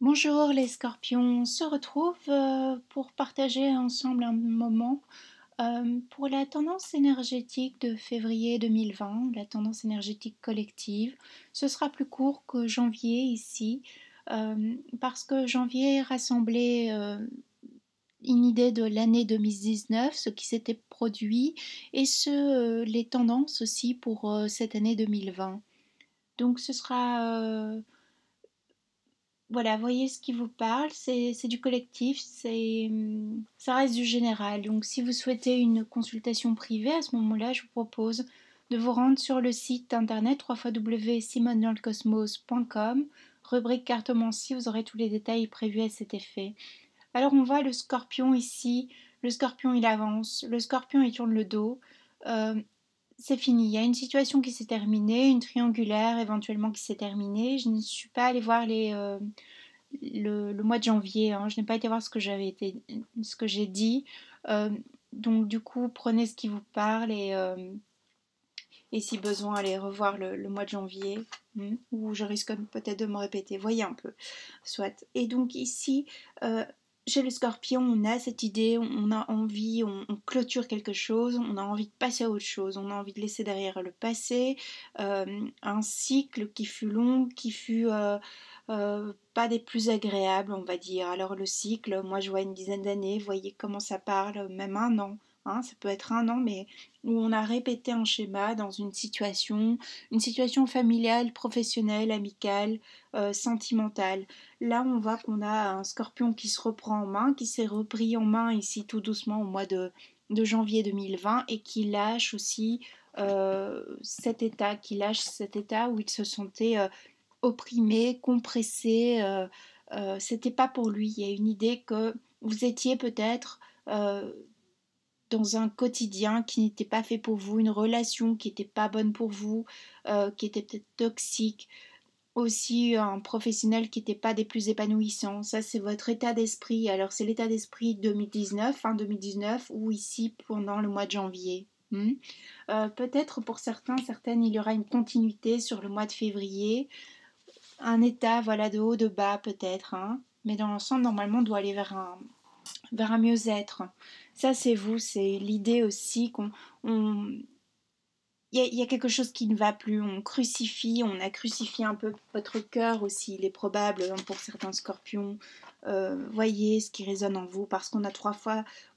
Bonjour les scorpions, on se retrouve pour partager ensemble un moment pour la tendance énergétique de février 2020, la tendance énergétique collective. Ce sera plus court que janvier ici, parce que janvier rassemblait une idée de l'année 2019, ce qui s'était produit, et les tendances aussi pour cette année 2020. Donc ce sera voilà, voyez ce qui vous parle, c'est du collectif, ça reste du général. Donc si vous souhaitez une consultation privée, à ce moment-là, je vous propose de vous rendre sur le site internet www.simonedanslecosmos.com, rubrique cartomancie, vous aurez tous les détails prévus à cet effet. Alors on voit le scorpion ici, le scorpion il avance, le scorpion il tourne le dos. Euh, c'est fini, il y a une situation qui s'est terminée, une triangulaire éventuellement qui s'est terminée. Je ne suis pas allée voir le mois de janvier, hein. Je n'ai pas été voir ce que j'ai dit. Euh, donc du coup, prenez ce qui vous parle et si besoin, allez revoir le mois de janvier, où je risque peut-être de me répéter. Voyez un peu, soit. Et donc ici, chez le scorpion, on a cette idée, on a envie, on clôture quelque chose, on a envie de passer à autre chose, on a envie de laisser derrière le passé, un cycle qui fut long, qui fut pas des plus agréables, on va dire. Alors le cycle, moi je vois une dizaine d'années, voyez comment ça parle, même un an. Hein, ça peut être un an, mais où on a répété un schéma dans une situation familiale, professionnelle, amicale, sentimentale. Là, on voit qu'on a un scorpion qui se reprend en main, qui s'est repris en main ici tout doucement au mois de janvier 2020 et qui lâche aussi qui lâche cet état où il se sentait opprimé, compressé. C'était pas pour lui. Il y a une idée que vous étiez peut-être dans un quotidien qui n'était pas fait pour vous, une relation qui n'était pas bonne pour vous, qui était peut-être toxique, aussi un professionnel qui n'était pas des plus épanouissants. Ça, c'est votre état d'esprit. Alors, c'est l'état d'esprit 2019, fin 2019, ou ici pendant le mois de janvier. Peut-être pour certaines, il y aura une continuité sur le mois de février, un état, voilà, de haut, de bas peut-être, hein. Mais dans l'ensemble, normalement, on doit aller vers un mieux-être. Ça, c'est vous, c'est l'idée aussi qu'on... on- il y a quelque chose qui ne va plus, on crucifie, on a crucifié un peu votre cœur aussi, il est probable hein, pour certains scorpions. Voyez ce qui résonne en vous, parce qu'on a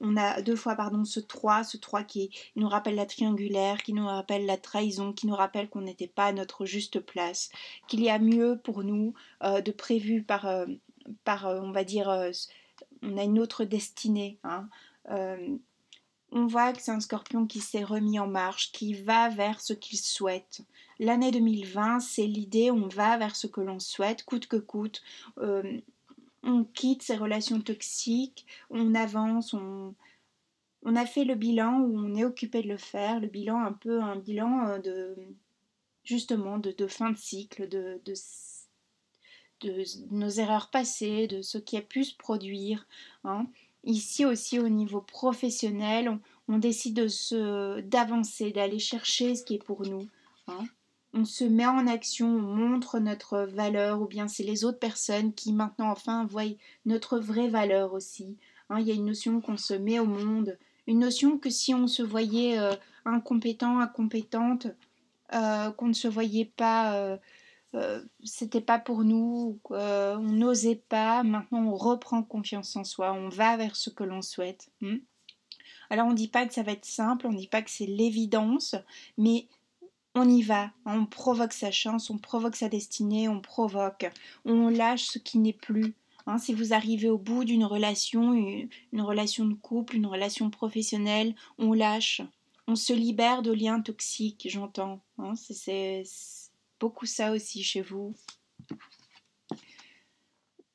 on a deux fois pardon, ce 3 qui nous rappelle la triangulaire, qui nous rappelle la trahison, qui nous rappelle qu'on n'était pas à notre juste place, qu'il y a mieux pour nous de prévu on va dire, on a une autre destinée. Hein. Euh, on voit que c'est un scorpion qui s'est remis en marche, qui va vers ce qu'il souhaite. L'année 2020, c'est l'idée, on va vers ce que l'on souhaite, coûte que coûte. On quitte ces relations toxiques, on avance, on a fait le bilan ou on est occupé de le faire, le bilan un peu un bilan de justement de fin de cycle, de nos erreurs passées, de ce qui a pu se produire. Hein. Ici aussi au niveau professionnel, on décide d'avancer, d'aller chercher ce qui est pour nous. Hein. On se met en action, on montre notre valeur, ou bien c'est les autres personnes qui maintenant enfin voient notre vraie valeur aussi. Hein, il y a une notion qu'on se met au monde, une notion que si on se voyait incompétent, incompétente, qu'on ne se voyait pas c'était pas pour nous, on n'osait pas, maintenant on reprend confiance en soi, on va vers ce que l'on souhaite. Alors on dit pas que ça va être simple, on dit pas que c'est l'évidence, mais on y va, on provoque sa chance, on provoque sa destinée, on lâche ce qui n'est plus. Hein, si vous arrivez au bout d'une relation, une relation de couple, une relation professionnelle, on lâche, on se libère de liens toxiques, j'entends. Hein, c'est beaucoup ça aussi chez vous.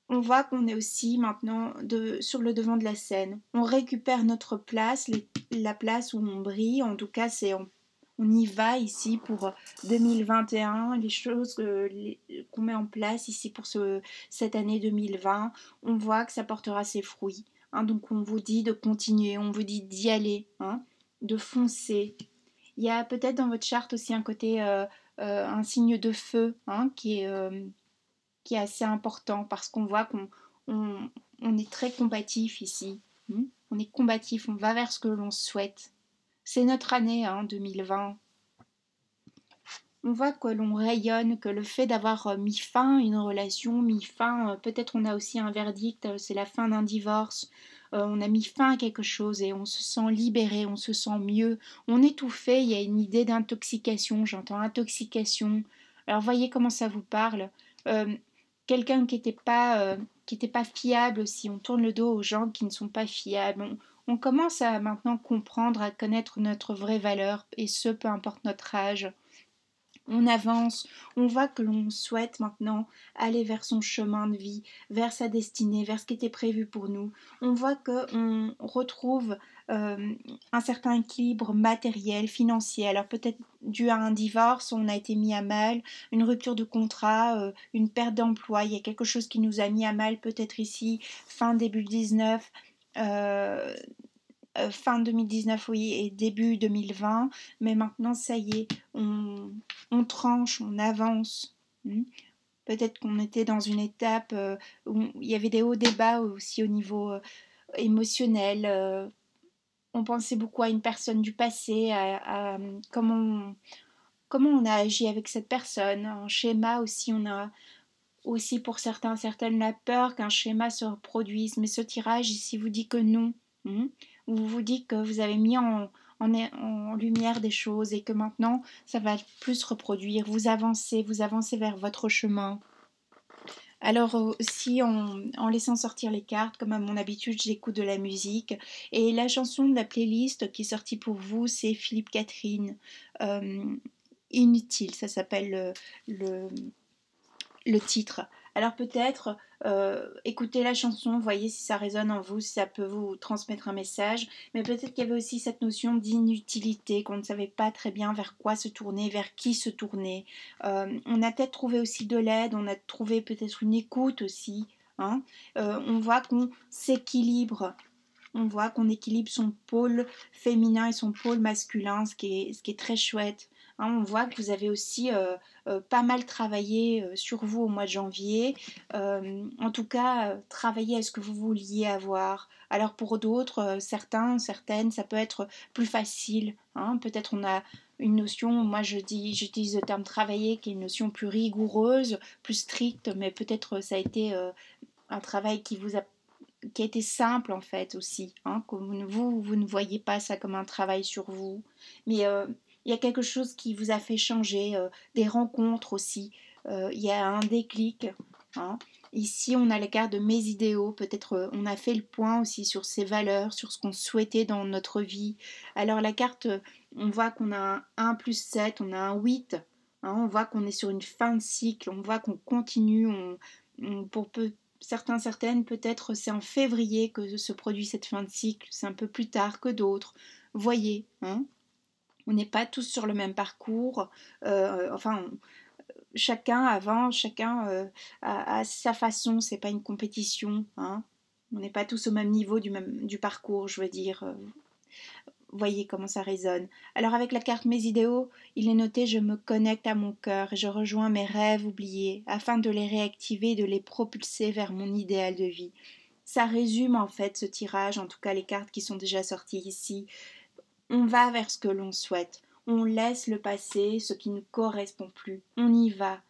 On voit qu'on est aussi maintenant sur le devant de la scène. On récupère notre place, la place où on brille. En tout cas, on y va ici pour 2021. Les choses qu'on met en place ici pour cette année 2020, on voit que ça portera ses fruits. Hein, donc on vous dit de continuer, on vous dit d'y aller, hein, de foncer. Il y a peut-être dans votre charte aussi un côté, un signe de feu hein, qui est assez important parce qu'on voit on est très combatif ici. On est combatif, on va vers ce que l'on souhaite. C'est notre année, 2020. On voit que l'on rayonne, que le fait d'avoir mis fin à une relation, mis fin, peut-être on a aussi un verdict, c'est la fin d'un divorce, on a mis fin à quelque chose et on se sent libéré, on se sent mieux, on est tout fait, il y a une idée d'intoxication, j'entends intoxication. Alors voyez comment ça vous parle. Euh, Quelqu'un qui était pas fiable aussi, on tourne le dos aux gens qui ne sont pas fiables. On commence à maintenant comprendre, à connaître notre vraie valeur, et ce, peu importe notre âge. On avance, on voit que l'on souhaite maintenant aller vers son chemin de vie, vers sa destinée, vers ce qui était prévu pour nous. On voit qu'on retrouve un certain équilibre matériel, financier. Alors peut-être dû à un divorce, on a été mis à mal, une rupture de contrat, une perte d'emploi. Il y a quelque chose qui nous a mis à mal peut-être ici, fin début 19. Fin 2019, oui, et début 2020, mais maintenant, ça y est, on tranche, on avance. Peut-être qu'on était dans une étape où il y avait des hauts débats aussi au niveau émotionnel. On pensait beaucoup à une personne du passé, à comment on a agi avec cette personne. Un schéma aussi, on a aussi pour certains, certaines la peur qu'un schéma se reproduise. Mais ce tirage ici vous dit que non. Vous dites que vous avez mis en lumière des choses et que maintenant ça va plus se reproduire. Vous avancez vers votre chemin. Alors aussi en laissant sortir les cartes, comme à mon habitude, j'écoute de la musique. Et la chanson de la playlist qui est sortie pour vous, c'est Philippe Catherine. Euh, Inutile, ça s'appelle le titre. Alors peut-être écoutez la chanson, voyez si ça résonne en vous, si ça peut vous transmettre un message, mais peut-être qu'il y avait aussi cette notion d'inutilité, qu'on ne savait pas très bien vers quoi se tourner, vers qui se tourner. On a peut-être trouvé aussi de l'aide, on a trouvé peut-être une écoute aussi. On voit qu'on s'équilibre. On voit qu'on équilibre son pôle féminin et son pôle masculin, ce qui est très chouette. On voit que vous avez aussi pas mal travaillé sur vous au mois de janvier. En tout cas, travaillé à ce que vous vouliez avoir. Alors pour d'autres, certains, certaines, ça peut être plus facile. Peut-être on a une notion, moi j'utilise le terme travailler, qui est une notion plus rigoureuse, plus stricte, mais peut-être ça a été un travail qui a été simple en fait aussi, comme vous ne voyez pas ça comme un travail sur vous, mais il y a quelque chose qui vous a fait changer, des rencontres aussi, il y a un déclic. Ici on a la carte de mes idéaux, peut-être on a fait le point aussi sur ses valeurs, sur ce qu'on souhaitait dans notre vie. Alors la carte, on voit qu'on a un 1 plus 7, on a un 8, on voit qu'on est sur une fin de cycle, on voit qu'on continue, pour peu certains, certaines, peut-être c'est en février que se produit cette fin de cycle, c'est un peu plus tard que d'autres. Voyez, on n'est pas tous sur le même parcours, chacun avance, chacun a sa façon, c'est pas une compétition, on n'est pas tous au même niveau du parcours, je veux dire. Voyez comment ça résonne. Alors avec la carte Mes idéaux, il est noté je me connecte à mon cœur et je rejoins mes rêves oubliés afin de les réactiver et de les propulser vers mon idéal de vie. Ça résume en fait ce tirage, en tout cas les cartes qui sont déjà sorties ici. On va vers ce que l'on souhaite. On laisse le passé, ce qui ne correspond plus. On y va.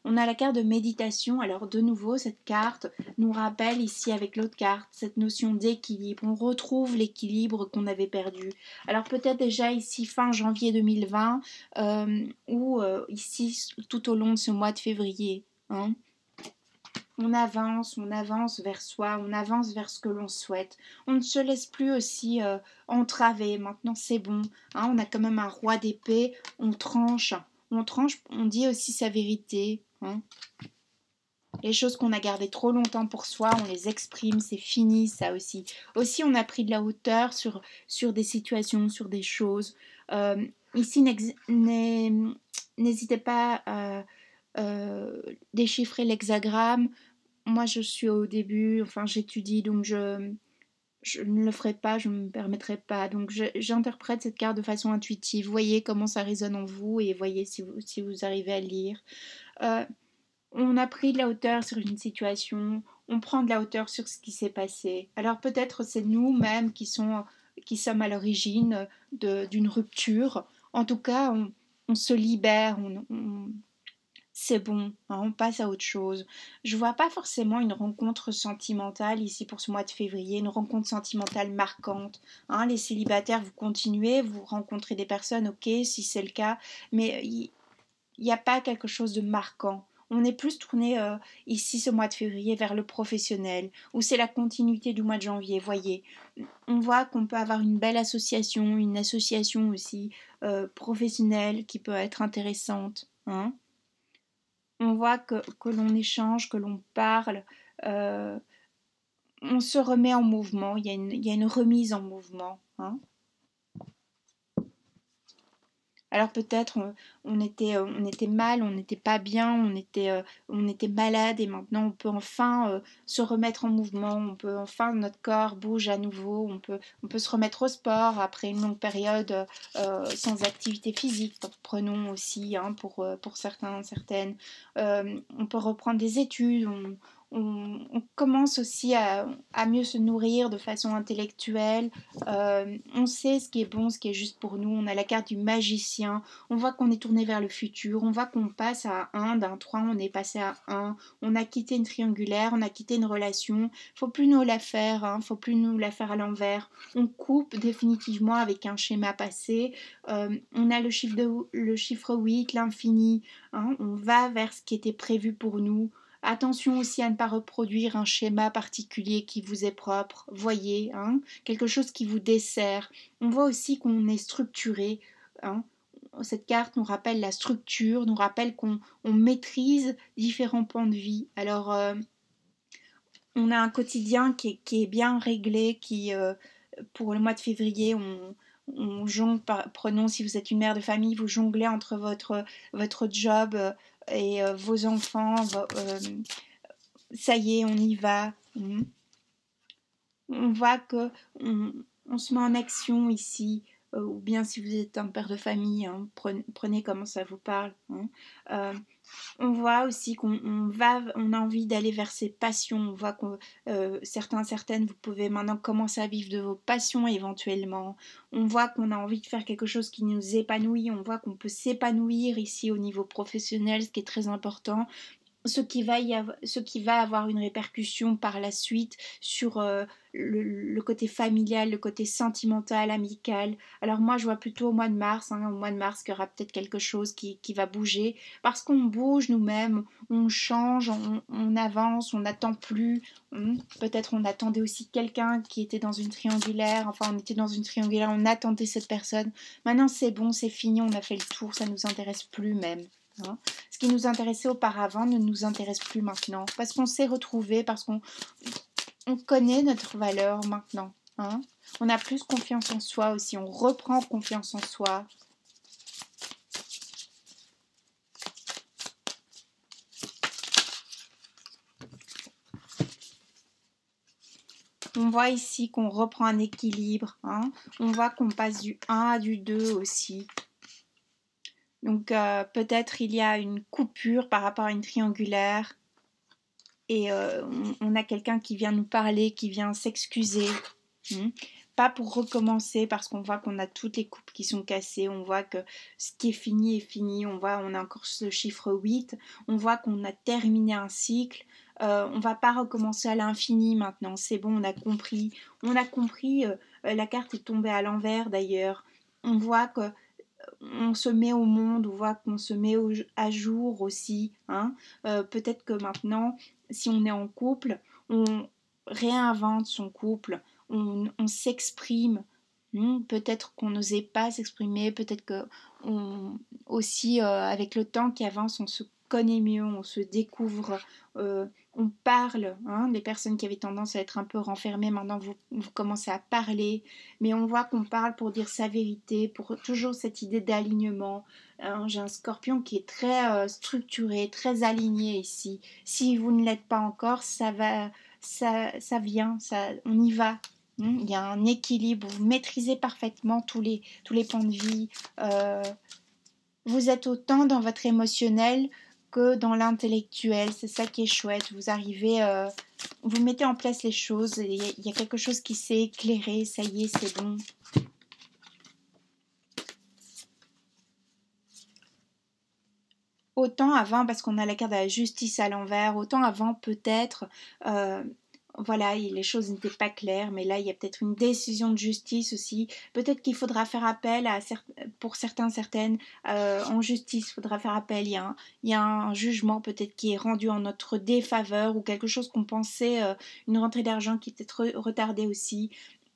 On a la carte de méditation. Alors de nouveau, cette carte nous rappelle ici avec l'autre carte cette notion d'équilibre. On retrouve l'équilibre qu'on avait perdu. Alors peut-être déjà ici fin janvier 2020 ou ici tout au long de ce mois de février. On avance vers soi, on avance vers ce que l'on souhaite. On ne se laisse plus aussi entraver. Maintenant, c'est bon. On a quand même un roi d'épée. On tranche, on dit aussi sa vérité. Les choses qu'on a gardées trop longtemps pour soi, on les exprime, c'est fini ça aussi. Aussi, on a pris de la hauteur sur des situations, sur des choses. Ici, n'hésitez pas à déchiffrer l'hexagramme. Moi, je suis au début, enfin, j'étudie, donc je ne le ferai pas, je ne me permettrai pas. Donc, j'interprète cette carte de façon intuitive. Voyez comment ça résonne en vous et voyez si vous arrivez à le lire. On a pris de la hauteur sur une situation, on prend de la hauteur sur ce qui s'est passé. Alors peut-être c'est nous-mêmes qui sommes à l'origine d'une rupture. En tout cas, on se libère, c'est bon, hein, on passe à autre chose. Je vois pas forcément une rencontre sentimentale ici pour ce mois de février, une rencontre sentimentale marquante. Hein, les célibataires, vous continuez, vous rencontrez des personnes, ok, si c'est le cas, mais il n'y a pas quelque chose de marquant. On est plus tourné ici ce mois de février vers le professionnel, où c'est la continuité du mois de janvier. Voyez, on voit qu'on peut avoir une association aussi professionnelle qui peut être intéressante. Hein. On voit que l'on échange, que l'on parle, euh, on se remet en mouvement, il y a une remise en mouvement. Hein. Alors peut-être on était mal, on n'était pas bien, on était malade et maintenant on peut enfin se remettre en mouvement, on peut enfin notre corps bouge à nouveau, on peut se remettre au sport après une longue période sans activité physique. Prenons aussi hein, pour certains, certaines, on peut reprendre des études, on commence aussi à mieux se nourrir de façon intellectuelle, on sait ce qui est bon, ce qui est juste pour nous. On a la carte du magicien. On voit qu'on est tourné vers le futur. On voit qu'on passe à un, d'un 3, on est passé à un. On a quitté une triangulaire, on a quitté une relation. Faut plus nous la faire, hein, faut plus nous la faire à l'envers. On coupe définitivement avec un schéma passé. On a le chiffre 8, l'infini. Hein, on va vers ce qui était prévu pour nous. Attention aussi à ne pas reproduire un schéma particulier qui vous est propre. Voyez, hein, quelque chose qui vous dessert. On voit aussi qu'on est structuré. Hein. Cette carte nous rappelle la structure, nous rappelle qu'on maîtrise différents pans de vie. Alors, on a un quotidien qui est bien réglé, pour le mois de février, on jongle, prenons si vous êtes une mère de famille, vous jonglez entre votre job et vos enfants, ça y est, on y va. On voit que on se met en action ici, ou bien si vous êtes un père de famille, hein, prenez comment ça vous parle. Hein. Euh, on voit aussi on a envie d'aller vers ses passions. On voit que certaines, vous pouvez maintenant commencer à vivre de vos passions éventuellement. On voit qu'on a envie de faire quelque chose qui nous épanouit. On voit qu'on peut s'épanouir ici au niveau professionnel, ce qui est très important. Ce qui va avoir une répercussion par la suite sur le côté familial, le côté sentimental, amical. Alors moi, je vois plutôt au mois de mars, hein, au mois de mars, qu'il y aura peut-être quelque chose qui va bouger, parce qu'on bouge nous-mêmes, on change, on avance, on n'attend plus. Peut-être on attendait aussi quelqu'un qui était dans une triangulaire, enfin on était dans une triangulaire, on attendait cette personne. Maintenant c'est bon, c'est fini, on a fait le tour, ça ne nous intéresse plus même. Hein. Ce qui nous intéressait auparavant ne nous intéresse plus maintenant. Parce qu'on s'est retrouvé, parce qu'on connaît notre valeur maintenant. Hein. On a plus confiance en soi aussi. On reprend confiance en soi. On voit ici qu'on reprend un équilibre. Hein. On voit qu'on passe du 1 à du 2 aussi. Donc peut-être il y a une coupure par rapport à une triangulaire. Et on a quelqu'un qui vient nous parler, qui vient s'excuser. Pas pour recommencer parce qu'on voit qu'on a toutes les coupes qui sont cassées, on voit que ce qui est fini, on a encore ce chiffre 8, on voit qu'on a terminé un cycle, on va pas recommencer à l'infini maintenant, c'est bon, on a compris, la carte est tombée à l'envers d'ailleurs, on voit que on se met au monde, on voit qu'on se met à jour aussi. Hein. Peut-être que maintenant, si on est en couple, on réinvente son couple, on s'exprime. Peut-être qu'on n'osait pas s'exprimer, peut-être que aussi avec le temps qui avance, on se connaît mieux, on se découvre, on parle. Hein, les personnes qui avaient tendance à être un peu renfermées, maintenant vous commencez à parler, mais on voit qu'on parle pour dire sa vérité, pour toujours cette idée d'alignement. Hein, j'ai un scorpion qui est très structuré, très aligné ici. Si vous ne l'êtes pas encore, ça vient, on y va. Il y a un équilibre, vous maîtrisez parfaitement tous les pans de vie. Vous êtes autant dans votre émotionnel que dans l'intellectuel. C'est ça qui est chouette. Vous arrivez, vous mettez en place les choses. Il y a quelque chose qui s'est éclairé. Ça y est, c'est bon. Autant avant, parce qu'on a la carte de la justice à l'envers, autant avant peut-être, voilà, les choses n'étaient pas claires, mais là il y a peut-être une décision de justice aussi. Peut-être qu'il faudra faire appel à pour certains, certaines, en justice, il faudra faire appel. Il y a un jugement peut-être qui est rendu en notre défaveur ou quelque chose qu'on pensait, une rentrée d'argent qui était retardée aussi,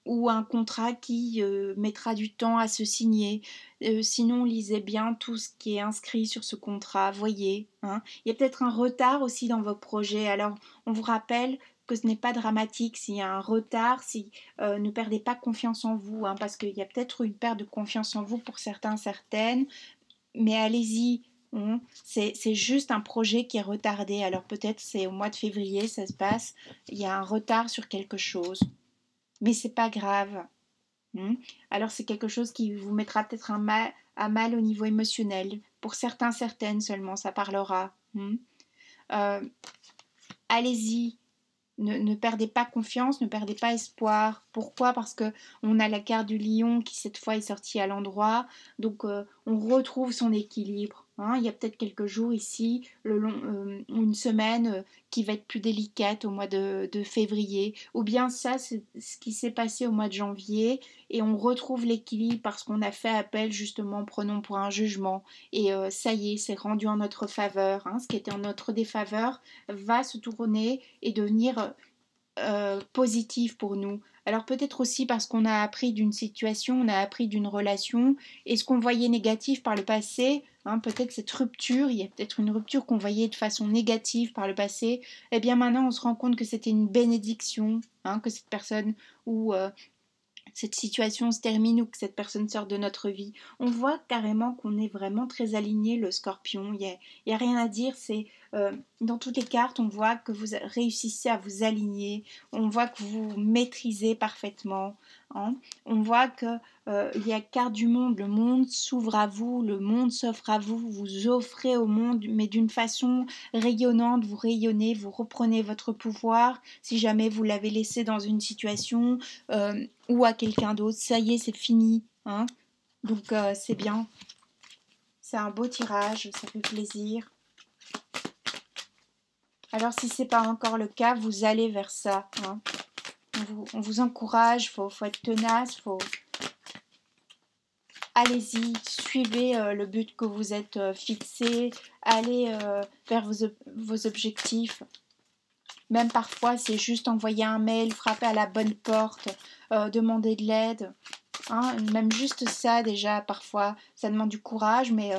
ou un contrat qui mettra du temps à se signer. Sinon, lisez bien tout ce qui est inscrit sur ce contrat, voyez. Hein. Il y a peut-être un retard aussi dans vos projets. Alors, on vous rappelle que ce n'est pas dramatique s'il y a un retard, si ne perdez pas confiance en vous, hein, parce qu'il y a peut-être une perte de confiance en vous pour certains, certaines, mais allez-y. C'est juste un projet qui est retardé. Alors peut-être c'est au mois de février, ça se passe, il y a un retard sur quelque chose. Mais c'est pas grave. Alors c'est quelque chose qui vous mettra peut-être à mal au niveau émotionnel. Pour certains, certaines seulement, ça parlera. Allez-y, ne perdez pas confiance, ne perdez pas espoir. Pourquoi? Parce que on a la carte du lion qui cette fois est sortie à l'endroit, donc on retrouve son équilibre. Hein. Il y a peut-être quelques jours ici, une semaine qui va être plus délicate au mois de février, ou bien ça c'est ce qui s'est passé au mois de janvier, et on retrouve l'équilibre parce qu'on a fait appel justement, prenons pour un jugement, et ça y est, c'est rendu en notre faveur. Hein. Ce qui était en notre défaveur va se tourner et devenir positif pour nous. Alors peut-être aussi parce qu'on a appris d'une situation, on a appris d'une relation, et ce qu'on voyait négatif par le passé, hein, peut-être cette rupture, il y a peut-être une rupture qu'on voyait de façon négative par le passé, et bien maintenant on se rend compte que c'était une bénédiction, hein, que cette personne ou cette situation se termine ou que cette personne sort de notre vie. On voit carrément qu'on est vraiment très aligné, le scorpion. Il y a rien à dire. C'est dans toutes les cartes, on voit que vous réussissez à vous aligner. On voit que vous maîtrisez parfaitement. Hein. On voit que il y a carte du monde. Le monde s'ouvre à vous. Le monde s'offre à vous. Vous offrez au monde, mais d'une façon rayonnante. Vous rayonnez. Vous reprenez votre pouvoir. Si jamais vous l'avez laissé dans une situation ou à quelqu'un d'autre, ça y est, c'est fini. Hein. Donc c'est bien. C'est un beau tirage, ça fait plaisir. Alors si ce n'est pas encore le cas, vous allez vers ça. Hein. On vous encourage, faut être tenace, allez-y, suivez le but que vous êtes fixé, allez vers vos objectifs. Même parfois, c'est juste envoyer un mail, frapper à la bonne porte, demander de l'aide. Hein, même juste ça, déjà, parfois, ça demande du courage, mais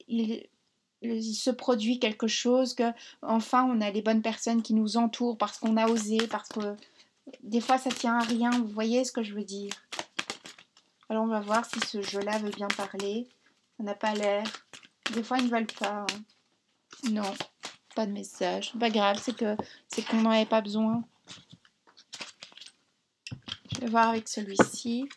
il se produit quelque chose que, enfin, on a les bonnes personnes qui nous entourent parce qu'on a osé, parce que des fois, ça tient à rien. Vous voyez ce que je veux dire? Alors, on va voir si ce jeu-là veut bien parler. Ça n'a pas l'air. Des fois, ils ne veulent pas. Hein. Non. Pas de message. Pas grave, c'est qu'on n'en avait pas besoin. Je vais voir avec celui-ci.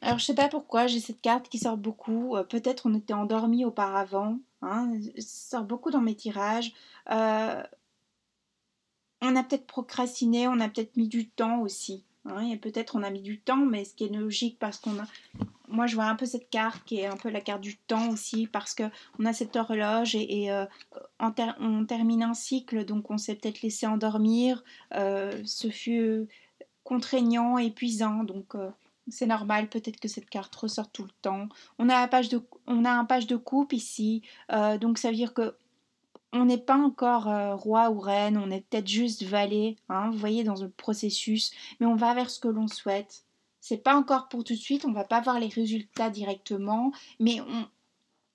Alors je sais pas pourquoi j'ai cette carte qui sort beaucoup. Peut-être on était endormi auparavant. Hein. Ça sort beaucoup dans mes tirages. On a peut-être procrastiné, on a peut-être mis du temps aussi. Hein, et peut-être on a mis du temps, mais ce qui est logique parce qu'on a... Moi, je vois un peu cette carte qui est un peu la carte du temps aussi parce qu'on a cette horloge et on termine un cycle, donc on s'est peut-être laissé endormir. Ce fut contraignant, épuisant, donc c'est normal. Peut-être que cette carte ressort tout le temps. On a un page de coupe ici, donc ça veut dire que on n'est pas encore roi ou reine, on est peut-être juste valet, hein, vous voyez, dans le processus, mais on va vers ce que l'on souhaite. C'est pas encore pour tout de suite, on va pas voir les résultats directement, mais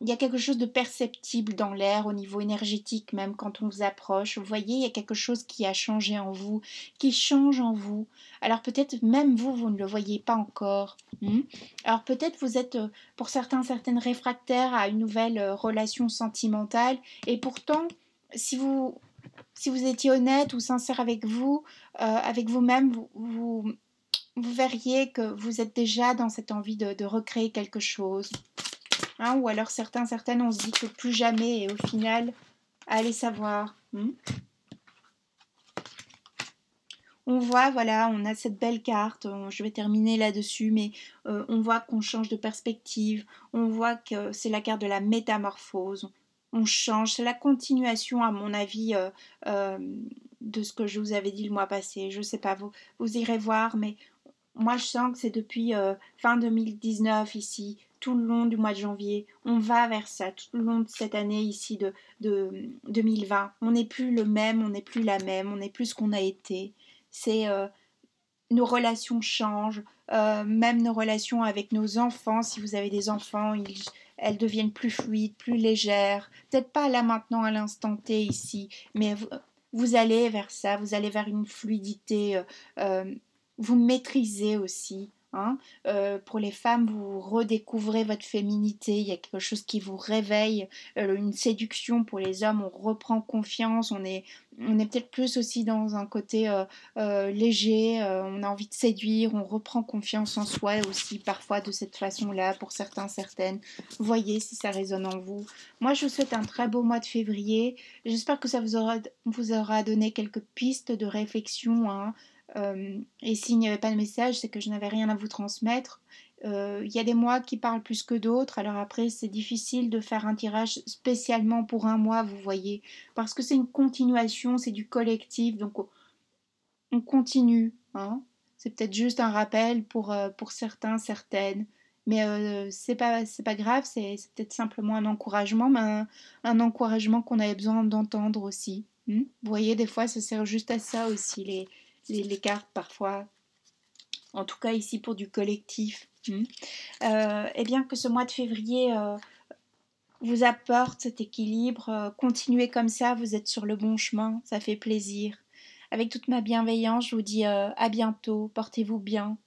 il y a quelque chose de perceptible dans l'air, au niveau énergétique même, quand on vous approche. Vous voyez, il y a quelque chose qui a changé en vous, qui change en vous. Alors peut-être même vous, vous ne le voyez pas encore. Alors peut-être vous êtes, pour certains, certaines réfractaires à une nouvelle relation sentimentale, et pourtant, si vous si vous étiez honnête ou sincère avec vous-même, vous verriez que vous êtes déjà dans cette envie de recréer quelque chose. Hein, ou alors certaines, on se dit que plus jamais, et au final, allez savoir. On voit, voilà, on a cette belle carte, je vais terminer là-dessus, mais on voit qu'on change de perspective, on voit que c'est la carte de la métamorphose, on change, c'est la continuation à mon avis euh, de ce que je vous avais dit le mois passé, je sais pas, vous irez voir, mais moi je sens que c'est depuis fin 2019 ici, tout le long du mois de janvier, on va vers ça, tout le long de cette année ici de 2020, on n'est plus le même, on n'est plus la même, on n'est plus ce qu'on a été. C'est nos relations changent, même nos relations avec nos enfants. Si vous avez des enfants, elles deviennent plus fluides, plus légères. Peut-être pas là maintenant à l'instant T ici, mais vous allez vers ça, vous allez vers une fluidité. Vous maîtrisez aussi. Hein. Pour les femmes, vous redécouvrez votre féminité, il y a quelque chose qui vous réveille, une séduction. Pour les hommes, on reprend confiance, on est peut-être plus aussi dans un côté léger, on a envie de séduire, on reprend confiance en soi aussi parfois de cette façon-là pour certains, certaines. Voyez si ça résonne en vous. Moi, je vous souhaite un très beau mois de février. J'espère que ça vous aura donné quelques pistes de réflexion. Hein. Et s'il n'y avait pas de message, c'est que je n'avais rien à vous transmettre. Il y a des mois qui parlent plus que d'autres, alors après c'est difficile de faire un tirage spécialement pour un mois, vous voyez, parce que c'est une continuation, c'est du collectif, donc on continue. Hein. C'est peut-être juste un rappel pour certains, certaines. Mais c'est pas grave, c'est peut-être simplement un encouragement, mais un encouragement qu'on avait besoin d'entendre aussi. Vous voyez, des fois, ça sert juste à ça aussi, les cartes, parfois. En tout cas, ici, pour du collectif. Et bien que ce mois de février vous apporte cet équilibre, continuez comme ça, vous êtes sur le bon chemin, ça fait plaisir. Avec toute ma bienveillance, je vous dis à bientôt, portez-vous bien.